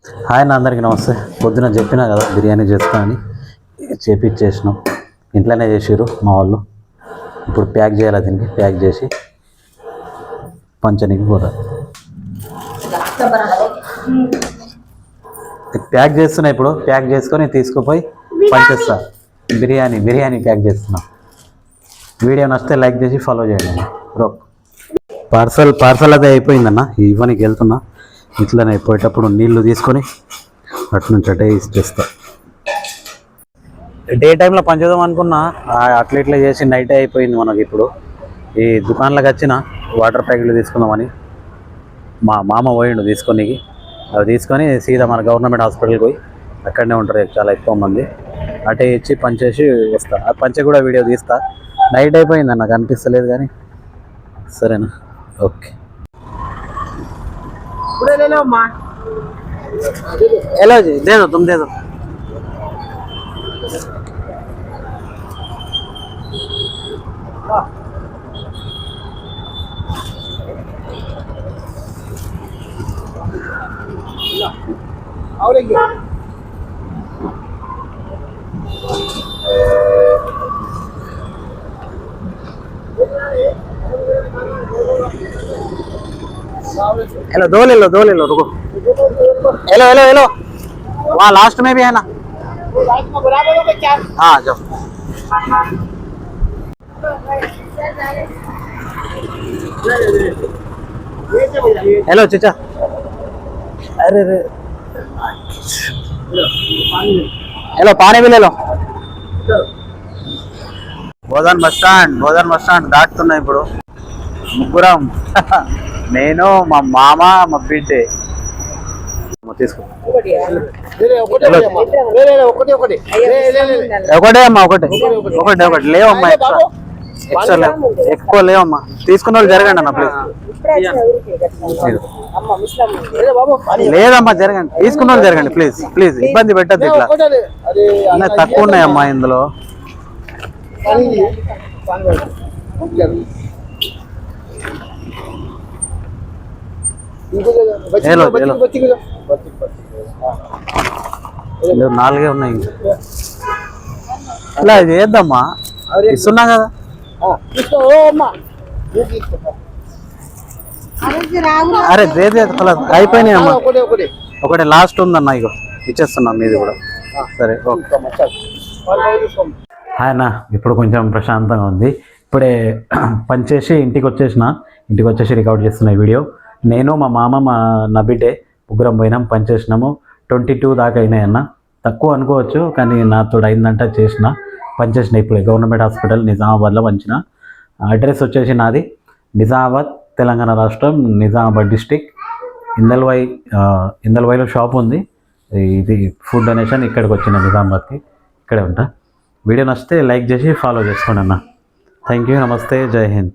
Hi నా అందరికీ నమస్తే. పొద్దున చెప్పినా కదా బిర్యానీ చేస్తామని చేపించేసినాం. ఇంట్లోనే చేసిర్రు మా వాళ్ళు. ఇప్పుడు ప్యాక్ చేయాలి, దీనికి ప్యాక్ చేసి పంచనీకి పోతారు. ప్యాక్ చేస్తున్నా, ఇప్పుడు ప్యాక్ చేసుకొని తీసుకుపోయి పంచేస్తా. బిర్యానీ ప్యాక్ చేస్తున్నా. వీడియో నచ్చితే లైక్ చేసి ఫాలో చేయండి బ్రో. పార్సల్ అదే అయిపోయిందన్న, ఇవ్వనికి వెళ్తున్నా. ఇట్లనే పోయేటప్పుడు నీళ్లు తీసుకొని అటు నుంచి అటే ఇచ్చేస్తా. డే టైంలో పనిచేద్దాం అనుకున్నా, అట్లా ఇట్లా చేసి నైట్ అయిపోయింది మనకి. ఇప్పుడు ఈ దుకాణంలోకి వచ్చిన వాటర్ ప్యాకెట్లు తీసుకుందామని మా మామ పోయిండు తీసుకొని. అవి తీసుకొని సీదా మన గవర్నమెంట్ హాస్పిటల్కి పోయి అక్కడనే ఉంటారు చాలా ఎక్కువ మంది. అటే ఇచ్చి పంచేసి వస్తా. ఆ పంచే కూడా వీడియో తీస్తా. నైట్ అయిపోయింది నాకు అనిపిస్తలేదు కానీ సరేనా, ఓకే. हेलो जी, दे दो, तुम दे दो. हेलो, दो ले लो, रुको. हेलो, वहाँ लास्ट में भी है ना? हाँ जाओ. हेलो चाचा, अरे हेलो पानी भी ले लो. బోధన్ బస్ స్టాండ్ దాటుతున్నా ఇప్పుడు. ముగ్గురం నేను, మా మామ, మా బిడ్డే. తీసుకో. ఒకటే అమ్మా, ఒకటే లేవమ్మా, ఎక్స్ట్రా లేవు, ఎక్కువ లేవమ్మా. తీసుకున్న వాళ్ళు జరగండి అన్న ప్లీజ్. లేదమ్మా జరగండి, తీసుకున్న వాళ్ళు జరగండి ప్లీజ్. ఇబ్బంది పెట్టద్దు, ఇట్లా తక్కువ ఉన్నాయమ్మా ఇందులో. నాలుగే ఉన్నాయి ఇంకా. ఇలా చేద్దామా, ఇస్తున్నా కదా. అరే అయిపోయినాయి అమ్మా, ఒకటి లాస్ట్ ఉందన్న, ఇగో ఇచ్చేస్తున్నా మీది కూడా. సరే ఓకే. హాయ్ అన్న, ఇప్పుడు కొంచెం ప్రశాంతంగా ఉంది. ఇప్పుడే పనిచేసి ఇంటికి వచ్చేసి రికార్డ్ చేస్తున్న వీడియో. నేను, మా మామ, నా బిడ్డే ముగ్గురం పోయినాం, పనిచేసినాము. 22 దాకా అయినాయి అన్న. తక్కువ అనుకోవచ్చు కానీ నాతో అయిందంట పనిచేసిన. ఇప్పుడు గవర్నమెంట్ హాస్పిటల్ నిజామాబాద్లో పంచిన. అడ్రస్ వచ్చేసి నాది నిజామాబాద్, తెలంగాణ రాష్ట్రం, నిజామాబాద్ డిస్టిక్. ఇందల్వైలో షాప్ ఉంది. ఇది ఫుడ్ డొనేషన్. ఇక్కడికి వచ్చిన నిజామాబాద్కి, ఇక్కడే ఉంటా. వీడియో నచ్చితే లైక్ చేసి ఫాలో చేసుకోండి అన్న. థ్యాంక్ యూ, నమస్తే, జై హింద్.